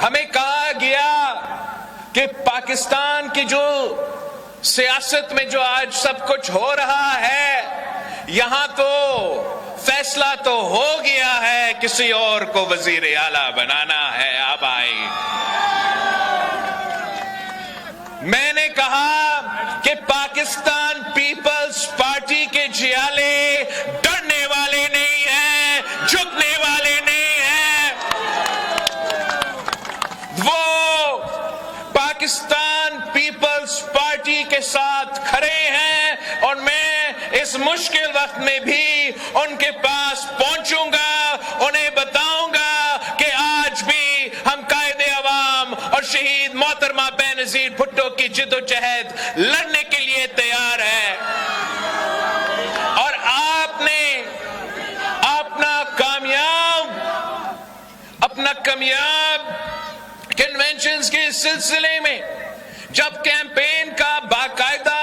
ہمیں کہا گیا کہ پاکستان کی جو سیاست میں جو آج سب کچھ ہو رہا ہے، یہاں تو فیصلہ تو ہو گیا ہے، کسی اور کو وزیر اعلیٰ بنانا ہے، اب آئے۔ میں نے کہا کہ پاکستان پیپلز پارٹی کے جیالے ڈرنے والے نہیں ہیں، جھکنے والے نہیں ہیں، وہ پاکستان پیپلز پارٹی کے ساتھ کھڑے ہیں، اور میں اس مشکل وقت میں بھی ان کے پاس پہنچوں گا، انہیں بتاؤں گا کہ آج بھی ہم قائد عوام اور شہید محترمہ بینظیر بھٹو کی جدوجہد لڑنے کے لیے تیار ہے۔ اور آپ نے اپنا کامیاب کنونشنز کے سلسلے میں جب کیمپین کا باقاعدہ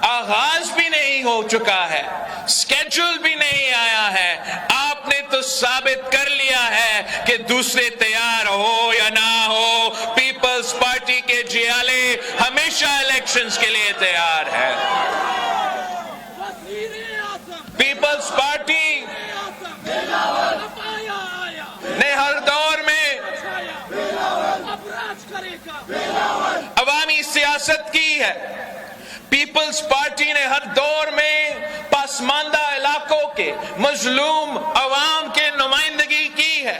آغاز بھی نہیں ہو چکا ہے، سکیڈول بھی نہیں آیا ہے، آپ نے تو ثابت کر لیا ہے کہ دوسرے تیار ہو یا نہ ہو، پیپلز پارٹی کے جیالے ہمیشہ الیکشنز کے لیے تیار ہے۔ پیپلز پارٹی نے ہر دور میں عوامی سیاست کی ہے۔ پیپلز پارٹی نے ہر دور میں پسماندہ علاقوں کے مظلوم عوام کے نمائندگی کی ہے۔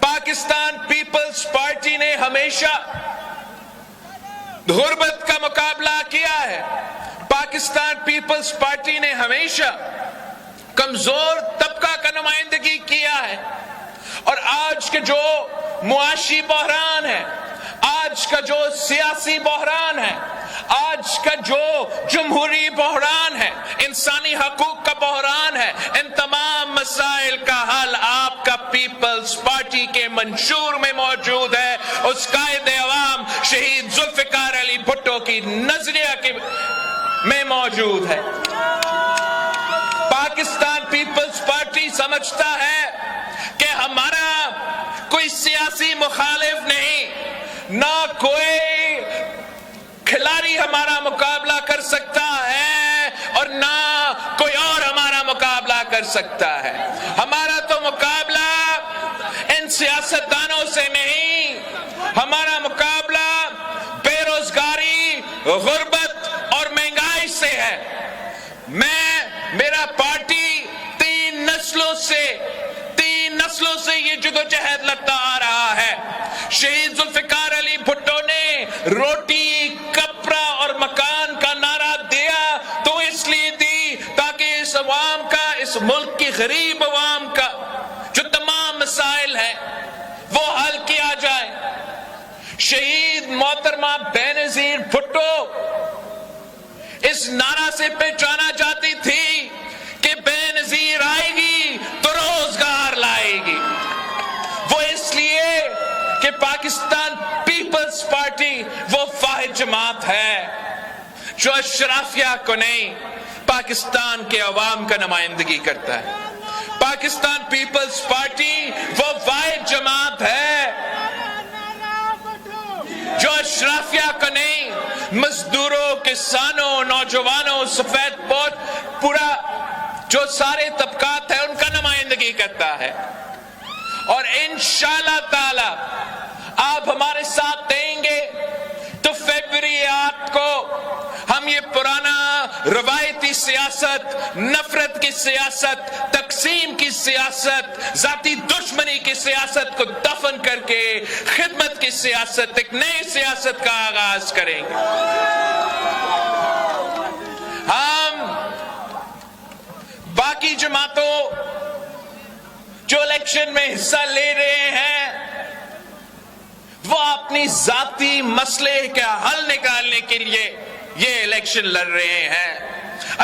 پاکستان پیپلز پارٹی نے ہمیشہ غربت کا مقابلہ کیا ہے۔ پاکستان پیپلز پارٹی نے ہمیشہ کمزور طبقہ کا نمائندگی کیا ہے، اور آج کے جو معاشی بحران ہے، آج کا جو سیاسی بحران ہے، آج کا جو جمہوری بحران ہے، انسانی حقوق کا بحران ہے، ان تمام مسائل کا حل آپ کا پیپلز پارٹی کے منشور میں موجود ہے، اس قائد عوام شہید ذوالفقار علی بھٹو کی نظریہ میں موجود ہے۔ پاکستان پیپلز پارٹی سمجھتا ہے کہ ہمارا کوئی سیاسی مخالف نہیں، نہ کوئی کھلاڑی ہمارا مقابلہ کر سکتا ہے، اور نہ کوئی اور ہمارا مقابلہ کر سکتا ہے۔ ہمارا تو مقابلہ ان سیاستدانوں سے نہیں، ہمارا مقابلہ بے روزگاری، غربت اور مہنگائی سے ہے۔ میرا پارٹی تین نسلوں سے یہ جدوجہد لڑتا آ رہا ہے۔ شہید ذوالفقار علی بھٹو نے روٹی، کپڑا اور مکان کا نعرہ دیا تو اس لیے دی تاکہ اس عوام کا، اس ملک کی غریب عوام کا جو تمام مسائل ہیں وہ حل کیا جائے۔ شہید محترمہ بینظیر بھٹو اس نعرہ سے پہچانا جاتی تھی کہ بینظیر آئے گی تو روزگار لائے گی۔ وہ اس لیے کہ پاکستان پیپلز پارٹی وہ واحد جماعت ہے جو اشرافیہ کو نہیں، پاکستان کے عوام کا نمائندگی کرتا ہے۔ پاکستان پیپلز پارٹی وہ واحد جماعت ہے جو اشرافیہ کو نہیں، مزدوروں، کسانوں، نوجوانوں، سفید پوش، پورا جو سارے طبقات ہیں ان کا نمائندگی کرتا ہے۔ اور انشاءاللہ تعالی آپ ہمارے ساتھ دیں گے تو فیبری 8 کو ہم یہ پرانا روایتی سیاست، نفرت کی سیاست، تقسیم کی سیاست، ذاتی دشمنی کی سیاست کو دفن کر کے خدمت کی سیاست، ایک نئی سیاست کا آغاز کریں گے۔ ہم باقی جماعتوں جو الیکشن میں حصہ لے رہے ہیں وہ اپنی ذاتی مسئلے کا حل نکالنے کے لیے یہ الیکشن لڑ رہے ہیں۔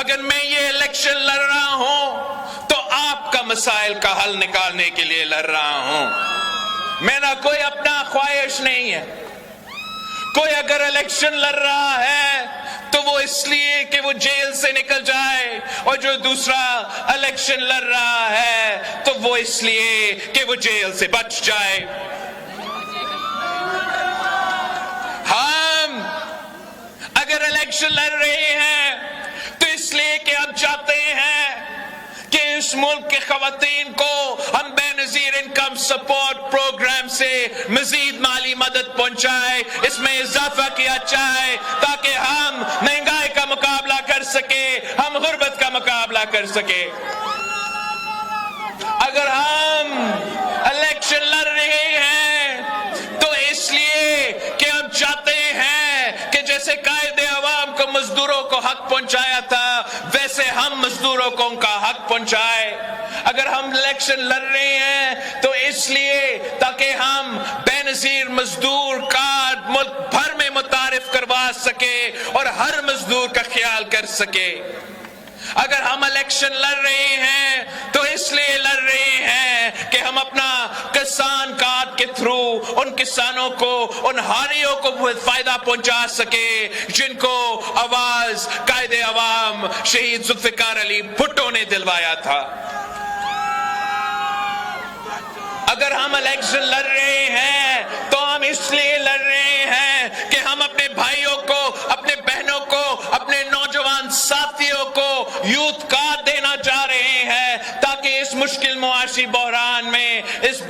اگر میں یہ الیکشن لڑ رہا ہوں تو آپ کا مسائل کا حل نکالنے کے لیے لڑ رہا ہوں۔ میرا کوئی اپنا خواہش نہیں ہے۔ کوئی اگر الیکشن لڑ رہا ہے تو وہ اس لیے کہ وہ جیل سے نکل جائے، اور جو دوسرا الیکشن لڑ رہا ہے تو وہ اس لیے کہ وہ جیل سے بچ جائے۔ الیکشن لڑ رہے ہیں تو اس لیے کہ ہم چاہتے ہیں کہ اس ملک کے خواتین کو ہم بے نظیر انکم سپورٹ پروگرام سے مزید مالی مدد پہنچائے، اس میں اضافہ کیا جائے تاکہ ہم مہنگائی کا مقابلہ کر سکے، ہم غربت کا مقابلہ کر سکے۔ اگر ہم الیکشن لڑ رہے ہیں تو اس لیے کہ ہم چاہتے ہیں کہ جیسے قائد عوام کو مزدوروں کو حق پہنچایا تھا ویسے ہم مزدوروں کو ان کا حق پہنچائے۔ اگر ہم الیکشن لڑ رہے ہیں تو اس لیے تاکہ ہم بے نظیر مزدور کارڈ ملک بھر میں متعارف کروا سکے اور ہر مزدور کا خیال کر سکے۔ اگر ہم الیکشن لڑ رہے ہیں تو اس لیے لڑ رہے ہیں کہ ہم اپنا کسان کارڈ کے تھرو ان کسانوں کو، ان حاریوں کو فائدہ پہنچا سکے جن کو آواز قائد عوام شہید ذوالفقار علی بھٹو نے دلوایا تھا۔ اگر ہم الیکشن لڑ رہے ہیں تو ہم اس لیے لڑ رہے ہیں کہ ہم اپنے بھائیوں کو، اپنے بہنوں کو، اپنے نوجوان ساتھیوں کو یوتھ کارڈ دینا چاہ رہے ہیں تاکہ اس مشکل معاشی بحران میں، اس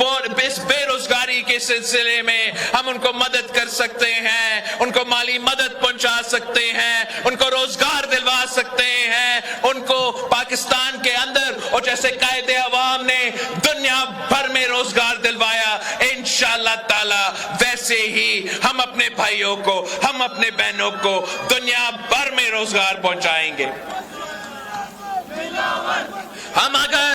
بے روزگاری کے سلسلے میں ہم ان کو مدد کر سکتے ہیں، ان کو مالی مدد پہنچا سکتے ہیں، ان کو روزگار دلوا سکتے ہیں، ان کو پاکستان کے اندر اور جیسے قائد عوام نے دنیا بھر میں روزگار دلوایا، انشاءاللہ تعالی ویسے ہی ہم اپنے بھائیوں کو، ہم اپنے بہنوں کو دنیا بھر میں روزگار پہنچائیں گے۔ ہم اگر